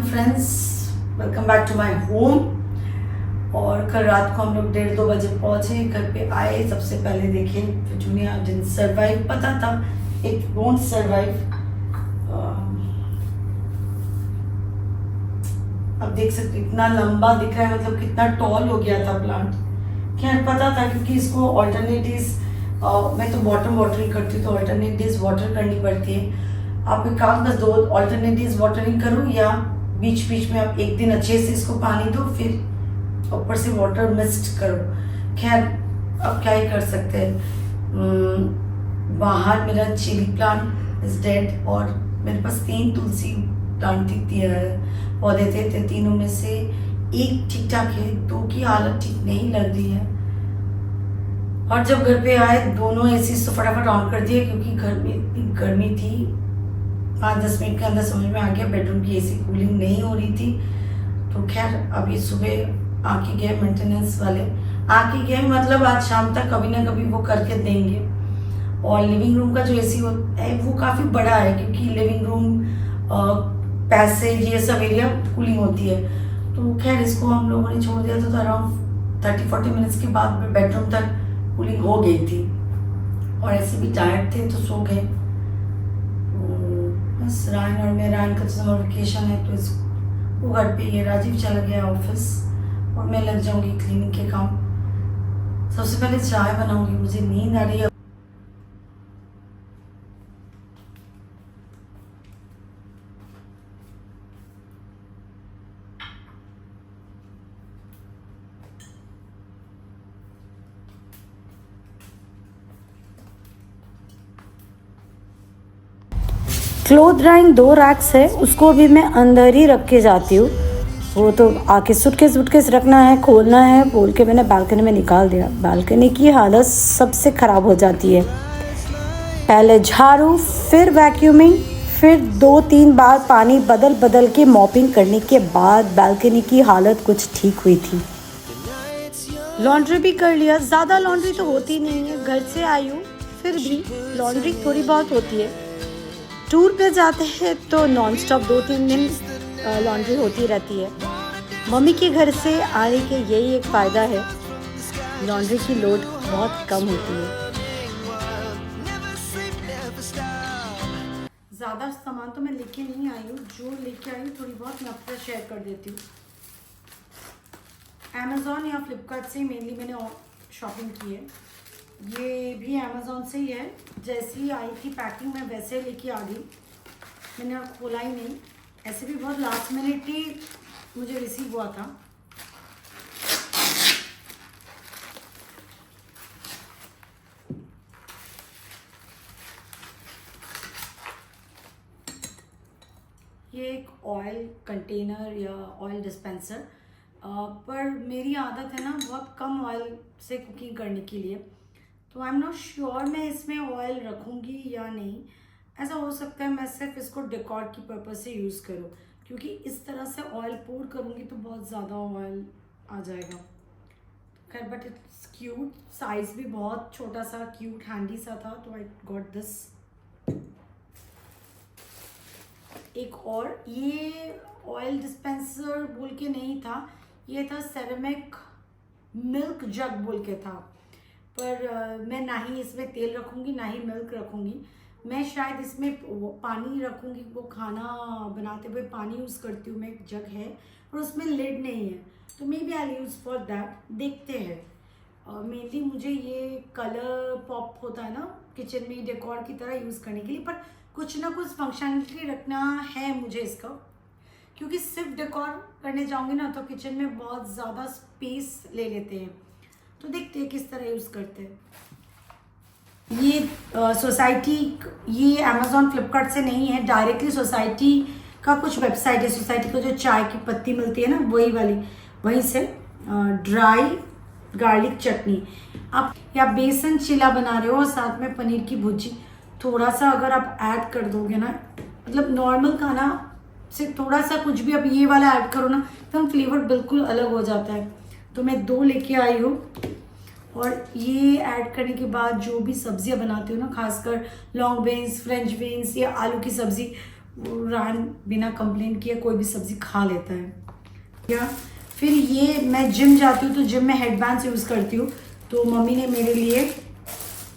Friends, welcome back to my home. और कल रात को हम लोग 1:30-2 बजे पहुंचे, घर पे आए। सबसे पहले देखें पेटूनिया डिडंट सर्वाइव, पता था इट वोंट सर्वाइव। अब देख सकते इतना लंबा दिख रहा है, मतलब कितना टॉल हो गया था प्लांट। खैर पता था क्योंकि इसको ऑल्टरनेटिव्स, मैं तो बॉटम वाटरिंग करती हूँ तो ऑल्टरनेटिव्स वाटर करनी पड़ती है। आप एक काम कर दो, ऑल्टरनेटिव्स वाटरिंग करो या बीच बीच में आप एक दिन अच्छे से इसको पानी दो, फिर ऊपर से वाटर मिस्ट करो। खैर अब क्या ही कर सकते हैं। बाहर मेरा चिली प्लांट इज डेड और मेरे पास 3 तुलसी प्लांट पौधे थे। तीनों में से एक ठीक ठाक है, 2 की हालत ठीक नहीं लग रही है। और जब घर पे आए दोनों एसी तो फटाफट ऑन कर दिए क्योंकि घर में इतनी गर्मी थी। 5-10 मिनट के अंदर समझ में आ गया बेडरूम की एसी कूलिंग नहीं हो रही थी। तो खैर अभी सुबह आके गए मेंटेनेंस वाले, आके गए मतलब आज शाम तक कभी ना कभी वो करके देंगे। और लिविंग रूम का जो एसी है वो काफ़ी बड़ा है क्योंकि लिविंग रूम, पैसेज, ये सब एरिया कूलिंग होती है। तो खैर इसको हम लोगों ने छोड़ दिया तो अराउंड 30-40 मिनट्स के बाद बेडरूम तक कूलिंग हो गई थी। और ऐसे भी टायर्ड थे तो सो गए। बस रायन और मैं, रायन का समर वेकेशन है तो वो घर पे ही है। राजीव चला गया ऑफिस और मैं लग जाऊंगी क्लीनिंग के काम। सबसे पहले चाय बनाऊंगी, मुझे नींद आ रही है। क्लोथ ड्राइंग 2 रैक्स है, उसको भी मैं अंदर ही रख के जाती हूँ। वो तो आके सूटकेस रखना है, खोलना है बोल के मैंने बालकनी में निकाल दिया। बालकनी की हालत सबसे ख़राब हो जाती है। पहले झाड़ू, फिर वैक्यूमिंग, फिर 2-3 बार पानी बदल के मॉपिंग करने के बाद बालकनी की हालत कुछ ठीक हुई थी। लॉन्ड्री भी कर लिया। ज़्यादा लॉन्ड्री तो होती नहीं है, घर से आई हूँ फिर भी लॉन्ड्री थोड़ी बहुत होती है। टूर पे जाते हैं तो नॉन स्टॉप 2-3 दिन लॉन्ड्री होती रहती है। मम्मी के घर से आने के यही एक फ़ायदा है, लॉन्ड्री की लोड बहुत कम होती है। ज़्यादा सामान तो मैं लेके नहीं आई हूँ, जो लेके आई हूँ थोड़ी बहुत मैं आपके साथ शेयर कर देती हूँ। अमेज़ॉन या फ्लिपकार्ट से मेनली मैंने शॉपिंग की है। ये भी अमेज़ॉन से ही है। जैसी ही आई थी पैकिंग में वैसे लेके आ गई, मैंने खोला ही नहीं। ऐसे भी बहुत लास्ट मिनट ही मुझे रिसीव हुआ था। ये एक ऑयल कंटेनर या ऑयल डिस्पेंसर, पर मेरी आदत है ना बहुत कम ऑयल से कुकिंग करने के लिए, तो आई एम नॉट श्योर मैं इसमें ऑयल रखूँगी या नहीं। ऐसा हो सकता है मैं सिर्फ इसको डेकोर की पर्पज़ से यूज़ करूँ, क्योंकि इस तरह से ऑयल पोर करूँगी तो बहुत ज़्यादा ऑयल आ जाएगा। खैर बट इट्स क्यूट, साइज़ भी बहुत छोटा सा क्यूट हैंडी सा था, तो आई गॉट दिस। एक और ये ऑयल डिस्पेंसर बोल के नहीं था, ये था सेरेमिक मिल्क जग बोल के था। पर मैं ना ही इसमें तेल रखूँगी ना ही मिल्क रखूँगी। मैं शायद इसमें पानी रखूँगी, वो खाना बनाते हुए पानी यूज़ करती हूँ मैं। एक जग है और उसमें लिड नहीं है, तो may be I use for that. देखते हैं। मेनली मुझे ये कलर पॉप होता है ना किचन में डेकोर की तरह यूज़ करने के लिए, पर कुछ ना कुछ फंक्शनलिटी रखना है मुझे इसका, क्योंकि सिर्फ डेकोर करने जाऊँगी ना तो किचन में बहुत ज़्यादा स्पेस ले लेते हैं। तो देखते हैं किस तरह यूज़ करते हैं। ये सोसाइटी, ये अमेज़ॉन फ्लिपकार्ट से नहीं है, डायरेक्टली सोसाइटी का कुछ वेबसाइट है। सोसाइटी को जो चाय की पत्ती मिलती है ना वही वाली, वहीं से ड्राई गार्लिक चटनी। आप या बेसन चिला बना रहे हो और साथ में पनीर की भुर्जी, थोड़ा सा अगर आप ऐड कर दोगे ना, मतलब नॉर्मल खाना से थोड़ा सा कुछ भी अब ये वाला ऐड करो ना तो फ्लेवर बिल्कुल अलग हो जाता है। तो मैं 2 लेके आई हूँ। और ये ऐड करने के बाद जो भी सब्जियां बनाती हूँ ना, खासकर लॉन्ग बीन्स, फ्रेंच बीन्स या आलू की सब्ज़ी, वो रान बिना कंप्लेन किए कोई भी सब्ज़ी खा लेता है। या फिर ये मैं जिम जाती हूँ तो जिम में हेडबैंड्स यूज़ करती हूँ, तो मम्मी ने मेरे लिए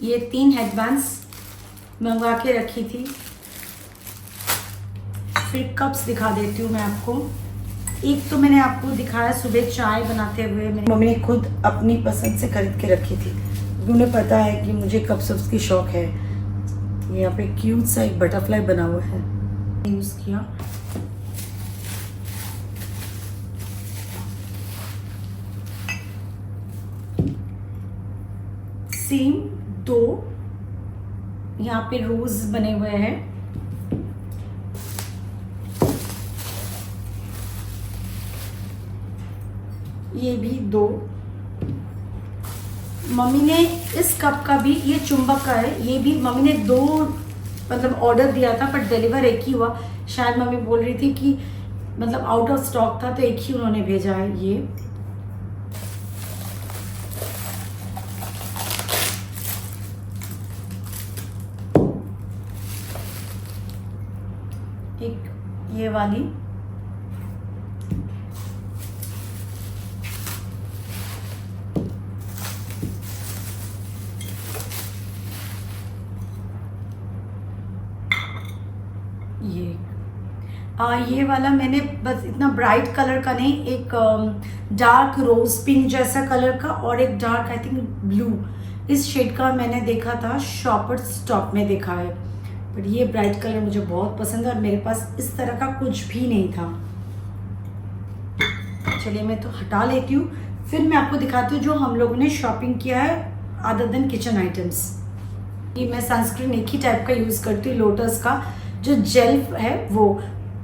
ये 3 हेडबैंड्स मंगवा के रखी थी। फिर कप्स दिखा देती हूँ मैं आपको। एक तो मैंने आपको दिखाया सुबह चाय बनाते हुए, मेरी मम्मी ने खुद अपनी पसंद से खरीद के रखी थी, उन्हें पता है कि मुझे कप्स की शौक है। यहाँ पे क्यूट सा एक बटरफ्लाई बना हुआ है, यूज़ किया। सेम 2 यहाँ पे रोज बने हुए हैं। ये भी 2। मम्मी ने इस कप का भी, ये चुंबक का है, ये भी मम्मी ने 2 मतलब ऑर्डर दिया था पर डिलीवर एक ही हुआ। शायद मम्मी बोल रही थी कि मतलब आउट ऑफ स्टॉक था तो एक ही उन्होंने भेजा है। ये एक ये वाली, ये वाला मैंने बस इतना ब्राइट कलर का नहीं, एक डार्क रोज पिंक जैसा कलर का और एक डार्क आई थिंक ब्लू, इस शेड का मैंने देखा था, शॉपर्स स्टॉप में देखा है। बट ये ब्राइट कलर मुझे बहुत पसंद है और मेरे पास इस तरह का कुछ भी नहीं था। चलिए मैं तो हटा लेती हूँ, फिर मैं आपको दिखाती हूँ जो हम लोगों ने शॉपिंग किया है अदर देन किचन आइटम्स। ये मैं सनस्क्रीन एक ही टाइप का यूज़ करती हूँ, लोटस का जो जेल है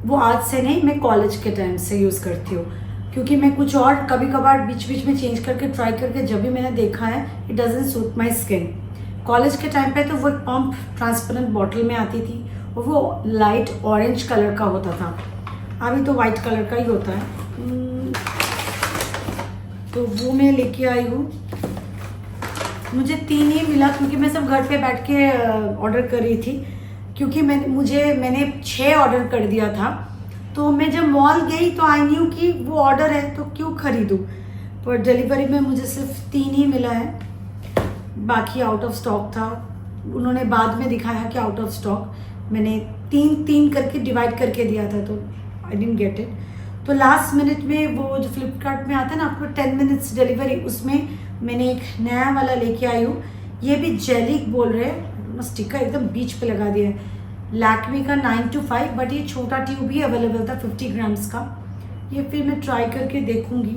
वो आज से नहीं, मैं कॉलेज के टाइम से यूज़ करती हूँ, क्योंकि मैं कुछ और कभी कभार बीच बीच में चेंज करके ट्राई करके जब भी मैंने देखा है it doesn't suit my skin. College के टाइम पे तो वो पंप ट्रांसपेरेंट बॉटल में आती थी और वो लाइट ऑरेंज कलर का होता था, अभी तो वाइट कलर का ही होता है। तो वो मैं लेके आई हूँ। मुझे 3 ही मिला क्योंकि मैं सब घर पे बैठ के ऑर्डर कर रही थी, क्योंकि मैंने 6 ऑर्डर कर दिया था। तो मैं जब मॉल गई तो आई न्यू कि वो ऑर्डर है तो क्यों खरीदूँ, पर डिलीवरी में मुझे सिर्फ 3 ही मिला है, बाकी आउट ऑफ स्टॉक था। उन्होंने बाद में दिखाया कि आउट ऑफ स्टॉक, मैंने 3 करके डिवाइड करके दिया था तो आई डिडंट गेट इट। तो लास्ट मिनट में वो जो फ्लिपकार्ट में आता है ना आपको 10 मिनट्स डिलीवरी, उसमें मैंने एक नया वाला लेके आई हूँ। ये भी जेलिक बोल रहे हैं, स्टिकर एकदम बीच पे लगा दिया है। लैक्मे का 9 to 5, बट ये छोटा ट्यूब भी अवेलेबल था 50 ग्राम्स का। ये फिर मैं ट्राई करके देखूंगी।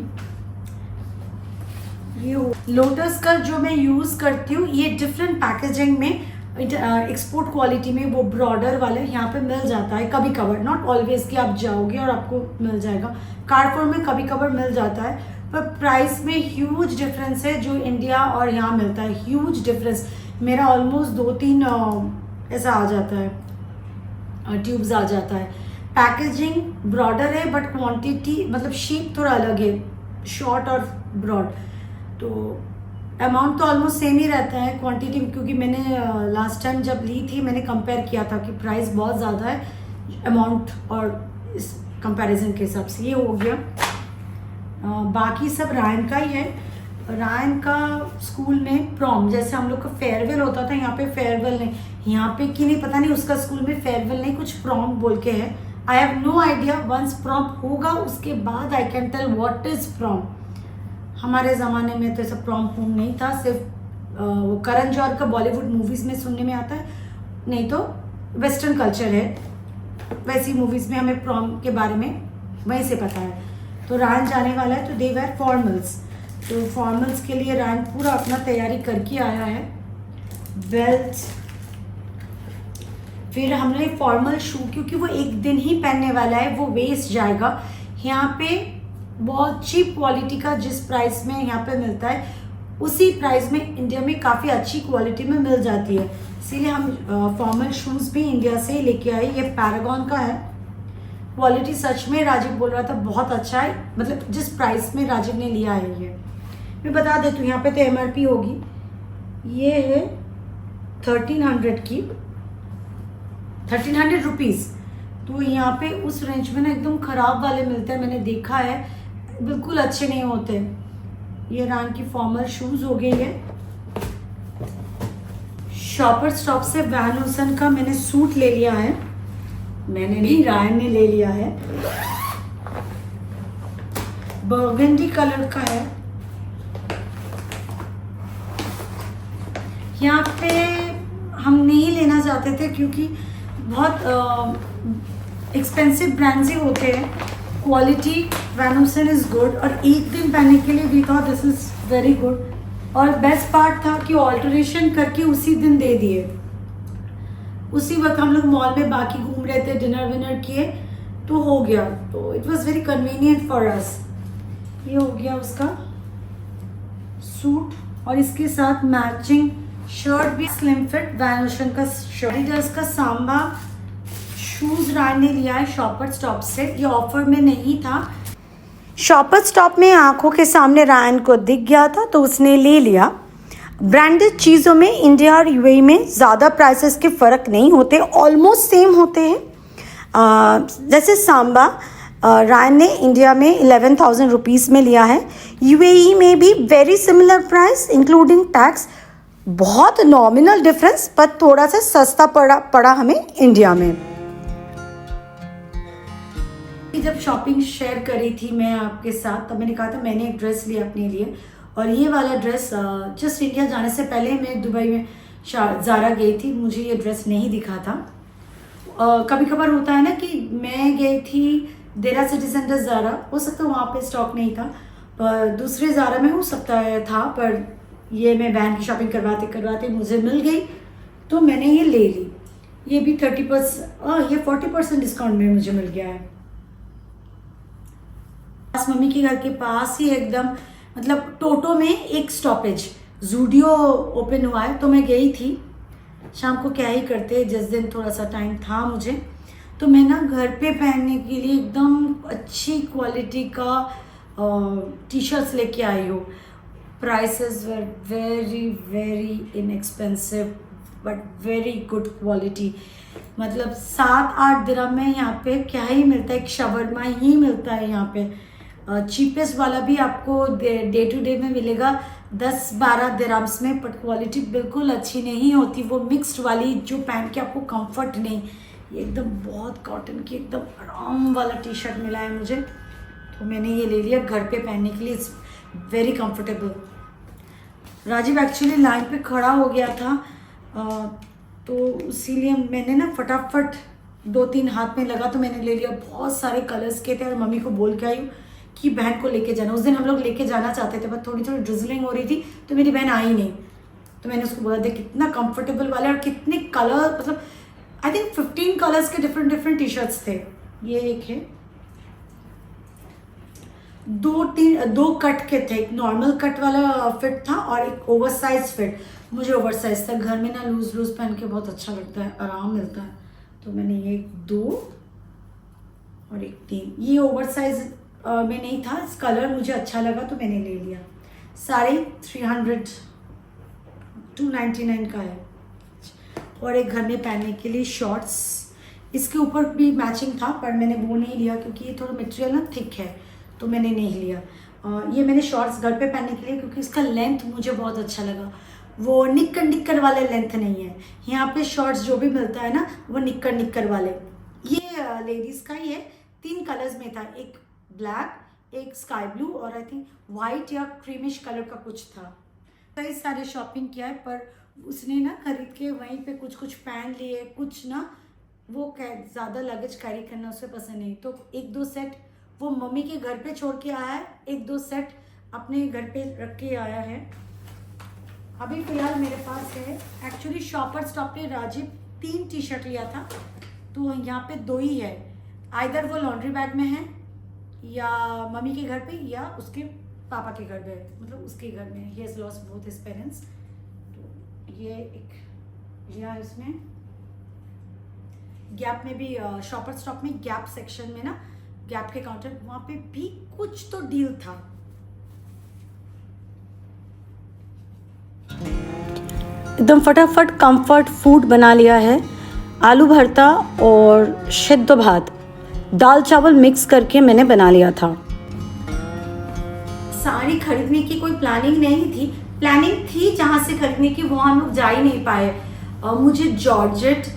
ये लोटस का जो मैं यूज़ करती हूँ, ये डिफरेंट पैकेजिंग में एक्सपोर्ट क्वालिटी में वो ब्रॉडर वाले यहाँ पे मिल जाता है कभी कभार, नॉट ऑलवेज कि आप जाओगे और आपको मिल जाएगा। कारफोर में कभी कभार मिल जाता है, पर प्राइस में ह्यूज डिफरेंस है जो इंडिया और यहाँ मिलता है, ह्यूज डिफरेंस। मेरा ऑलमोस्ट 2-3 ऐसा आ जाता है, ट्यूब्स आ जाता है। पैकेजिंग ब्रॉडर है बट क्वांटिटी मतलब शेप थोड़ा अलग है, शॉर्ट और ब्रॉड। तो अमाउंट तो ऑलमोस्ट सेम ही रहता है क्वांटिटी, क्योंकि मैंने लास्ट टाइम जब ली थी मैंने कंपेयर किया था कि प्राइस बहुत ज़्यादा है अमाउंट और इस कंपैरिजन के हिसाब से। ये हो गया। बाकी सब रायन का ही है। रायन का स्कूल में प्रॉम, जैसे हम लोग का फेयरवेल होता था, यहाँ पे फेयरवेल नहीं, यहाँ पे कि नहीं पता नहीं, उसका स्कूल में फेयरवेल नहीं, कुछ प्रॉम बोल के है। I have no idea, once prom होगा उसके बाद I can tell what is prom. हमारे ज़माने में तो ऐसा प्रॉम नहीं था, सिर्फ वो करण जौहर का बॉलीवुड मूवीज़ में सुनने में आता है, नहीं तो वेस्टर्न कल्चर है, वैसी मूवीज़ में हमें प्रॉम के बारे में वहीं से पता है। तो रायन जाने वाला है तो दे वेयर फॉर्मल्स, तो फॉर्मल्स के लिए रायन पूरा अपना तैयारी करके आया है। बेल्ट, फिर हमने फॉर्मल शू, क्योंकि वो एक दिन ही पहनने वाला है, वो वेस्ट जाएगा। यहाँ पे बहुत चीप क्वालिटी का जिस प्राइस में यहाँ पे मिलता है उसी प्राइस में इंडिया में काफ़ी अच्छी क्वालिटी में मिल जाती है, इसीलिए हम फॉर्मल शूज़ भी इंडिया से ही लेके आए। ये पैरागॉन का है, क्वालिटी सच में राजीव बोल रहा था बहुत अच्छा है, मतलब जिस प्राइस में राजीव ने लिया है। ये मैं बता देती हूँ, यहाँ पे तो MRP होगी, ये है 1300 की, 1300 रुपीज़, तो यहाँ पे उस रेंज में ना एकदम ख़राब वाले मिलते हैं, मैंने देखा है, बिल्कुल अच्छे नहीं होते। ये रान की फॉर्मल शूज़ हो गई है। शॉपर स्टॉप से वैन हूसन का मैंने सूट ले लिया है, मैंने नहीं, रायन ने ले लिया है। बर्गंडी कलर का है। यहाँ पे हम नहीं लेना चाहते थे क्योंकि बहुत एक्सपेंसिव ब्रांड्स ही होते हैं। Quality Van Heusen is good और एक दिन पहनने के लिए we thought this is very good. और बेस्ट पार्ट था कि ऑल्टरेशन करके उसी दिन दे दिए। उसी वक्त हम लोग मॉल में बाकी घूम रहे थे, डिनर विनर किए तो हो गया, तो it was very convenient for us. ये हो गया उसका सूट और इसके साथ मैचिंग शर्ट भी, स्लिम फिट वैन हूसन का शर्ट। एडिडास का सांबा शूज़ रान ने लिया है शॉपर स्टॉप से, ये ऑफर में नहीं था। शॉपर स्टॉप में आंखों के सामने रायन को दिख गया था तो उसने ले लिया। ब्रांडेड चीज़ों में इंडिया और यूएई में ज़्यादा प्राइसेस के फ़र्क नहीं होते, ऑलमोस्ट सेम होते हैं। जैसे सांबा रायन ने इंडिया में 11,000 रुपीज़ में लिया है, यूएई में भी very similar price including tax, बहुत नॉमिनल डिफरेंस, पर थोड़ा सा सस्ता पड़ा हमें इंडिया में। जब शॉपिंग शेयर करी थी मैं आपके साथ तब मैंने कहा था मैंने एक ड्रेस लिया अपने लिए, और ये वाला ड्रेस जस्ट इंडिया जाने से पहले मैं दुबई में ज़ारा गई थी, मुझे ये ड्रेस नहीं दिखा था। कभी कभार होता है ना कि मैं गई थी देरा सिटी सेंटर ज़ारा, हो सकता है वहाँ पे स्टॉक नहीं था, पर दूसरे ज़ारा में हो सकता है था, पर ये मैं बहन की शॉपिंग करवाते करवाते मुझे मिल गई तो मैंने ये ले ली। ये भी 30% ये 40% डिस्काउंट में मुझे मिल गया है। मम्मी के घर के पास ही एकदम, मतलब टोटो में एक स्टॉपेज जूडियो ओपन हुआ है, तो मैं गई थी शाम को, क्या ही करते, जिस दिन थोड़ा सा टाइम था मुझे, तो मैं ना घर पे पहनने के लिए एकदम अच्छी क्वालिटी का टी शर्ट्स लेके आई हूँ। Prices were very very inexpensive but very good quality. मतलब 7-8 दिरहम में यहाँ पे क्या ही मिलता है, एक शवरमा ही मिलता है यहाँ पे। चीपेस्ट वाला भी आपको डे टू डे में मिलेगा 10-12 दिरहम्स में, बट क्वालिटी बिल्कुल अच्छी नहीं होती, वो मिक्स्ड वाली जो पहन के आपको कंफर्ट नहीं। ये एकदम बहुत कॉटन की एकदम आराम वाला टी शर्ट मिला है मुझे, तो मैंने ये ले लिया घर पे पहनने के लिए। It's very comfortable. Rajiv actually line पे खड़ा हो गया था, तो इसीलिए मैंने ना फटाफट 2-3 हाथ में लगा तो मैंने ले लिया। बहुत सारे कलर्स के थे और मम्मी को बोल के आई हूँ कि बहन को लेके जाना। उस दिन हम लोग लेके जाना चाहते थे पर थोड़ी थोड़ी ड्रिजलिंग हो रही थी तो मेरी बहन आई नहीं, तो मैंने उसको बोला देख कितना कंफर्टेबल वाले और कितने कलर, मतलब आई थिंक 15 कलर्स के डिफरेंट टी शर्ट्स थे। ये एक है, 2 कट के थे, एक नॉर्मल कट वाला फिट था और एक ओवर साइज फिट। मुझे ओवर साइज था, घर में ना लूज पहन के बहुत अच्छा लगता है, आराम मिलता है, तो मैंने ये 2 और एक 3, ये ओवर साइज में नहीं था, इस कलर मुझे अच्छा लगा तो मैंने ले लिया। सारे 299 का है। और एक घर में पहनने के लिए शॉर्ट्स, इसके ऊपर भी मैचिंग था पर मैंने वो नहीं लिया क्योंकि ये थोड़ा मटेरियल ना थिक है तो मैंने नहीं लिया। ये मैंने शॉर्ट्स घर पे पहनने के लिए क्योंकि इसका लेंथ मुझे बहुत अच्छा लगा, वो निक्कर वाले लेंथ नहीं है। यहाँ पे शॉर्ट्स जो भी मिलता है ना वो निक्कर वाले। ये लेडीज़ का ही है, 3 कलर्स में था, एक ब्लैक, एक स्काई ब्लू और आई थिंक वाइट या क्रीमिश कलर का कुछ था। कई सारे शॉपिंग किया है पर उसने ना खरीद के वहीं पे कुछ पहन लिए, कुछ ना वो ज़्यादा लगेज कैरी करना उसे पसंद नहीं, तो 1-2 सेट वो मम्मी के घर पे छोड़ के आया है, 1-2 सेट अपने घर पे रख के आया है। अभी फ़िलहाल मेरे पास है, एक्चुअली शॉपर स्टॉप पे राजीव 3 टी शर्ट लिया था तो यहाँ पे 2 ही है, आइदर वो लॉन्ड्री बैग में है या मम्मी के घर पे या उसके पापा के घर पे, मतलब उसके घर में। He has lost both his parents. तो ये एक यहाँ इसमें गैप में भी, शॉपर स्टॉप में गैप सेक्शन में ना, गैप के काउंटर वहाँ पे भी कुछ तो डील था। एकदम फटाफट कंफर्ट फूड बना लिया है। आलू भरता और सिद्ध भात, दाल चावल मिक्स करके मैंने बना लिया था। साड़ी खरीदने की कोई प्लानिंग नहीं थी, प्लानिंग थी जहाँ से खरीदने की, वहाँ हम लोग जा ही नहीं पाए। मुझे जॉर्जेट,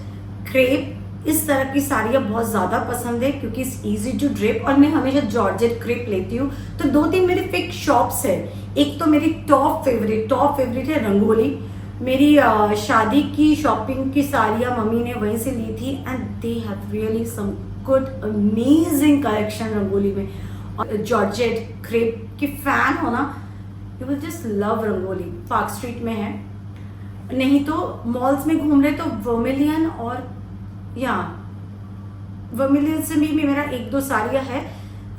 क्रेप, इस तरह की साड़ियाँ बहुत ज़्यादा पसंद है क्योंकि इट्स ईजी टू ड्रेप, और मैं हमेशा जॉर्जेट क्रेप लेती हूँ। तो 2-3 मेरी फिक्स शॉप्स है। एक तो मेरी टॉप फेवरेट है रंगोली। मेरी शादी की शॉपिंग की साड़ियाँ मम्मी ने वहीं से ली थी, and they have really some good amazing collection Rangoli में। और जॉर्जेट क्रेप की फैन हो ना, you will just love Rangoli. Park Street में है, नहीं तो मॉल्स में घूम रहे तो वर्मिलियन और वर्मिलियन से भी मेरा 1-2 साड़ियाँ है।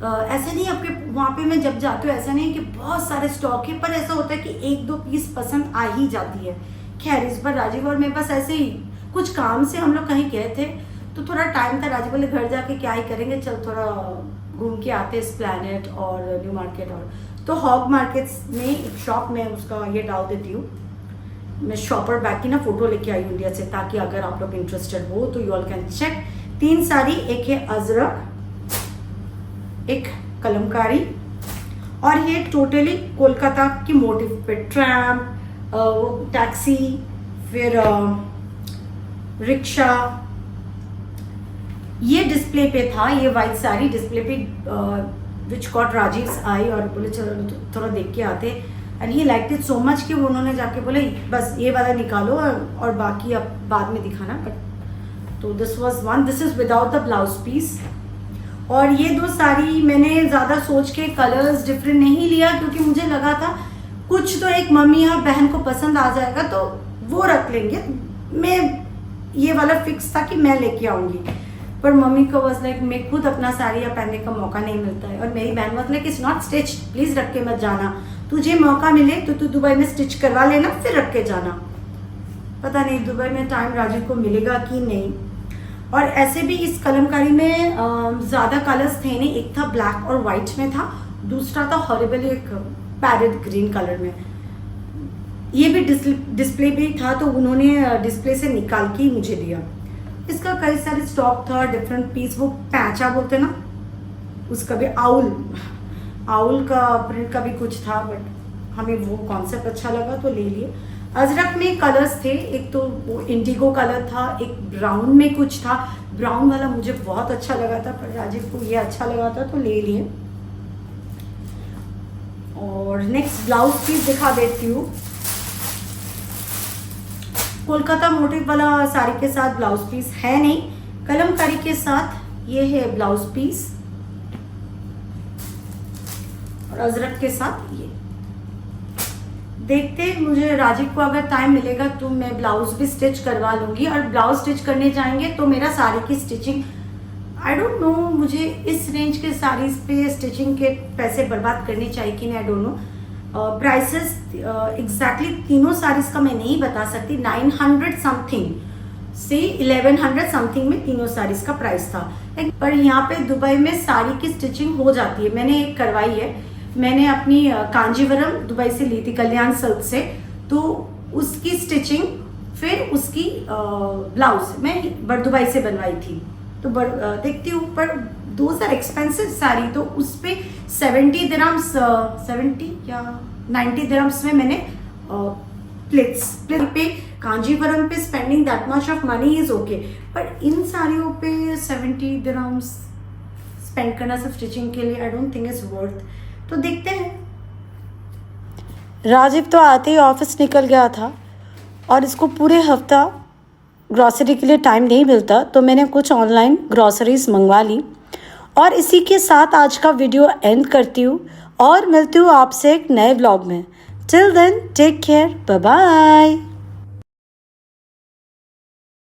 ऐसा नहीं आपके वहाँ पे मैं जब जाती हूँ ऐसा नहीं कि बहुत सारे स्टॉक है, पर ऐसा होता है कि 1-2 पीस पसंद आ ही जाती है। खैर इस बार राजीव और मेरे पास ऐसे ही कुछ काम से हम लोग कहीं गए थे, तो थोड़ा टाइम था। राजीव बोले घर जाके क्या ही करेंगे, चल थोड़ा घूम के आते एस्प्लैनेड और न्यू मार्केट। और तो हॉग मार्केट्स में एक शॉप में उसका ये डाल देती हूँ, मैं शॉपर बैग की ना फोटो लेके आई हूँ इंडिया से, ताकि अगर आप लोग इंटरेस्टेड हो तो you all can check. 3 sari, एक है अजरक, एक कलमकारी, और ये टोटली कोलकाता की मोटिव पे, ट्रैम, टैक्सी, फिर रिक्शा। ये डिस्प्ले पे था, ये वाइट साड़ी डिस्प्ले पे विच गॉट राजीव्स आई, और बोले चलो थोड़ा देख के आते, and he like it so much कि उन्होंने जाके बोले बस ये वाला निकालो और बाकी अब बाद में दिखाना। बट तो this was one, this is without the blouse piece. और ये 2 साड़ी मैंने ज़्यादा सोच के कलर्स डिफरेंट नहीं लिया, क्योंकि मुझे लगा था कुछ तो एक मम्मी और बहन को पसंद आ जाएगा तो वो रख लेंगे। मैं ये वाला फिक्स था कि मैं लेके आऊँगी, पर मम्मी को बस लाइक मैं खुद अपना साड़ी पहनने का मौका नहीं मिलता है, और मेरी बहन मतलब इट्स नॉट स्टिच, प्लीज़ रख के मत जाना, तुझे मौका मिले तो तू दुबई में स्टिच करवा लेना फिर रख के जाना। पता नहीं दुबई में टाइम राजीव को मिलेगा कि नहीं। और ऐसे भी इस कलमकारी में ज़्यादा कलर्स थे नहीं, एक था ब्लैक और वाइट में था, दूसरा था हॉरिबल एक पैरेट ग्रीन कलर में। ये भी डिस्प्ले भी था, तो उन्होंने डिस्प्ले से निकाल के ही मुझे दिया। इसका कई सारे स्टॉक था, डिफरेंट पीस, वो पैचा बोलते ना उसका भी, आउल का प्रिंट का भी कुछ था, बट हमें वो कॉन्सेप्ट अच्छा लगा तो ले लिए। अजरक में कलर्स थे, एक तो वो इंडिगो कलर था, एक ब्राउन में कुछ था, ब्राउन वाला मुझे बहुत अच्छा लगा था, पर राजीव को ये अच्छा लगा था तो ले लिए। और नेक्स्ट ब्लाउज पीस दिखा देती हूँ। कोलकाता मोटिव वाला साड़ी के साथ ब्लाउज पीस है नहीं, कलमकारी के साथ ये है ब्लाउज पीस, और अजरक के साथ ये। देखते, मुझे राजीव को अगर टाइम मिलेगा तो मैं ब्लाउज भी स्टिच करवा लूंगी, और ब्लाउज स्टिच करने जाएंगे तो मेरा साड़ी की स्टिचिंग आई डोंट नो, मुझे इस रेंज के साड़ीज पे स्टिचिंग के पैसे बर्बाद करने चाहिए कि नहीं, I don't know. Prices exactly तीनों साड़ीज का मैं नहीं बता सकती, 900 समथिंग से 1100 समथिंग में तीनों साड़ीज का प्राइस था। पर यहाँ पे दुबई में साड़ी की स्टिचिंग हो जाती है, मैंने एक करवाई है, मैंने अपनी कांजीवरम दुबई से ली थी, कल्याण सिल्क से, तो उसकी स्टिचिंग फिर उसकी ब्लाउज मैं दुबई से बनवाई थी। तो देखती हूँ, पर दोज आर एक्सपेंसिव साड़ी, तो उस पर 70 दिरहम्स 70 या 90 दिरहम्स में मैंने स्प्लिट पे कांजीवरम पे spending that much of money is okay, पर इन साड़ियों पे 70 दिरहम्स स्पेंड करना सिर्फ स्टिचिंग के लिए I don't think is worth. तो देखते हैं। राजीव तो आते ही ऑफिस निकल गया था, और इसको पूरे हफ्ता ग्रॉसरी के लिए टाइम नहीं मिलता, तो मैंने कुछ ऑनलाइन ग्रॉसरीज मंगवा ली। और इसी के साथ आज का वीडियो एंड करती हूँ, और मिलती हूँ आपसे एक नए व्लॉग में। Till then take care, bye bye.